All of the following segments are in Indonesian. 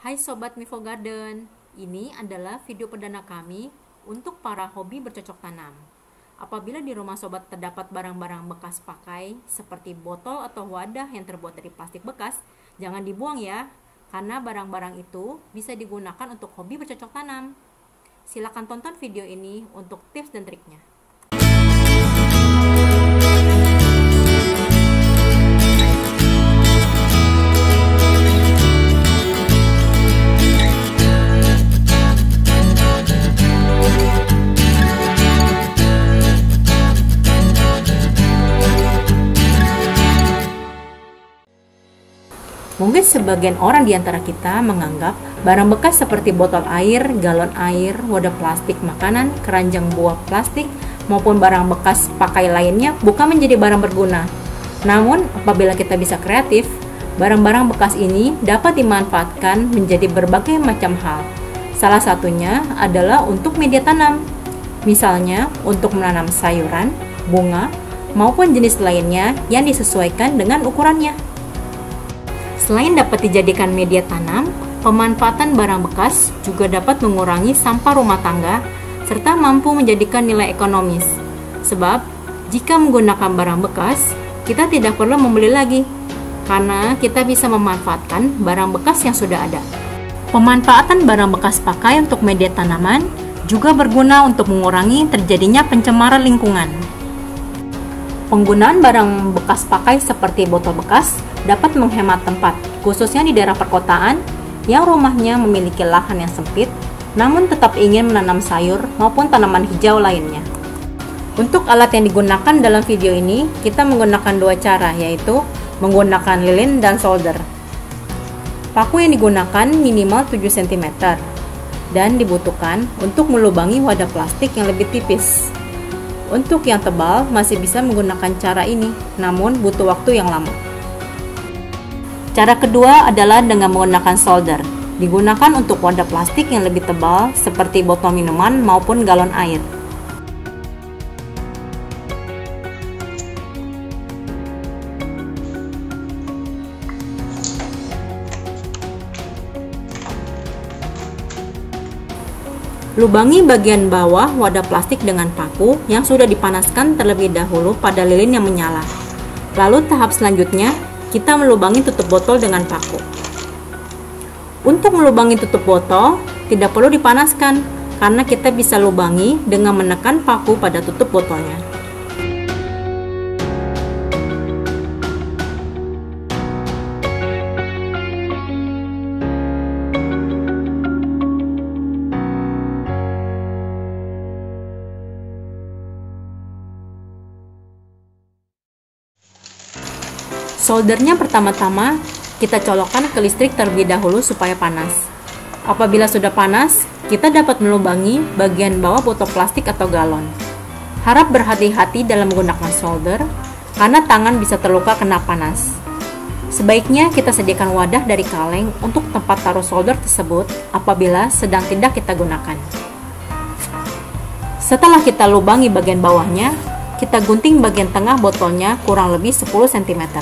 Hai Sobat Mivo Garden, ini adalah video perdana kami untuk para hobi bercocok tanam. Apabila di rumah Sobat terdapat barang-barang bekas pakai seperti botol atau wadah yang terbuat dari plastik bekas, jangan dibuang ya, karena barang-barang itu bisa digunakan untuk hobi bercocok tanam. Silakan tonton video ini untuk tips dan triknya. Mungkin sebagian orang di antara kita menganggap barang bekas seperti botol air, galon air, wadah plastik makanan, keranjang buah plastik, maupun barang bekas pakai lainnya bukan menjadi barang berguna. Namun, apabila kita bisa kreatif, barang-barang bekas ini dapat dimanfaatkan menjadi berbagai macam hal. Salah satunya adalah untuk media tanam. Misalnya, untuk menanam sayuran, bunga, maupun jenis lainnya yang disesuaikan dengan ukurannya. Selain dapat dijadikan media tanam, pemanfaatan barang bekas juga dapat mengurangi sampah rumah tangga serta mampu menjadikan nilai ekonomis. Sebab, jika menggunakan barang bekas, kita tidak perlu membeli lagi karena kita bisa memanfaatkan barang bekas yang sudah ada. Pemanfaatan barang bekas pakai untuk media tanaman juga berguna untuk mengurangi terjadinya pencemaran lingkungan. Penggunaan barang bekas pakai seperti botol bekas dapat menghemat tempat, khususnya di daerah perkotaan yang rumahnya memiliki lahan yang sempit, namun tetap ingin menanam sayur maupun tanaman hijau lainnya. Untuk alat yang digunakan dalam video ini, kita menggunakan dua cara, yaitu menggunakan lilin dan solder. Paku yang digunakan minimal 7 cm dan dibutuhkan untuk melubangi wadah plastik yang lebih tipis. Untuk yang tebal masih bisa menggunakan cara ini, namun butuh waktu yang lama. Cara kedua adalah dengan menggunakan solder. Digunakan untuk wadah plastik yang lebih tebal seperti botol minuman maupun galon air. Lubangi bagian bawah wadah plastik dengan paku yang sudah dipanaskan terlebih dahulu pada lilin yang menyala. Lalu tahap selanjutnya, kita melubangi tutup botol dengan paku. Untuk melubangi tutup botol, tidak perlu dipanaskan, karena kita bisa lubangi dengan menekan paku pada tutup botolnya. Soldernya pertama-tama kita colokkan ke listrik terlebih dahulu supaya panas. Apabila sudah panas, kita dapat melubangi bagian bawah botol plastik atau galon. Harap berhati-hati dalam menggunakan solder, karena tangan bisa terluka kena panas. Sebaiknya kita sediakan wadah dari kaleng untuk tempat taruh solder tersebut apabila sedang tidak kita gunakan. Setelah kita lubangi bagian bawahnya, kita gunting bagian tengah botolnya kurang lebih 10 cm.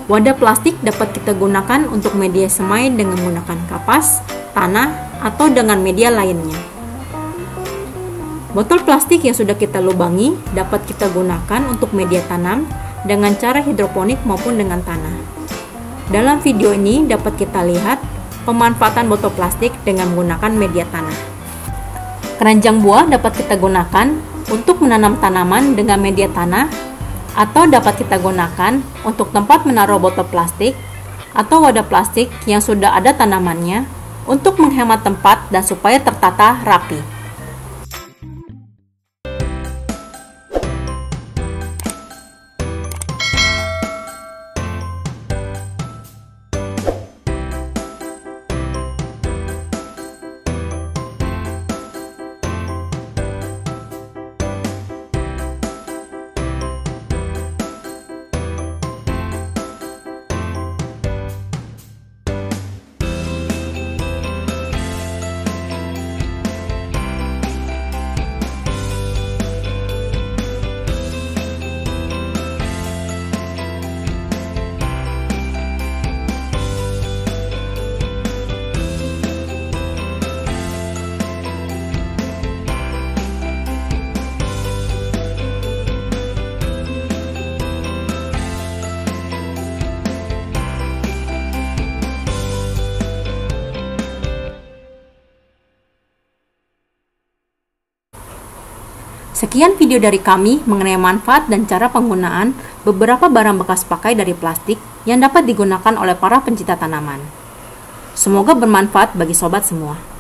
Wadah plastik dapat kita gunakan untuk media semai dengan menggunakan kapas, tanah, atau dengan media lainnya. Botol plastik yang sudah kita lubangi dapat kita gunakan untuk media tanam dengan cara hidroponik maupun dengan tanah. Dalam video ini dapat kita lihat pemanfaatan botol plastik dengan menggunakan media tanah. Keranjang buah dapat kita gunakan untuk menanam tanaman dengan media tanah, atau dapat kita gunakan untuk tempat menaruh botol plastik atau wadah plastik yang sudah ada tanamannya untuk menghemat tempat dan supaya tertata rapi. Sekian video dari kami mengenai manfaat dan cara penggunaan beberapa barang bekas pakai dari plastik yang dapat digunakan oleh para pencinta tanaman. Semoga bermanfaat bagi sobat semua.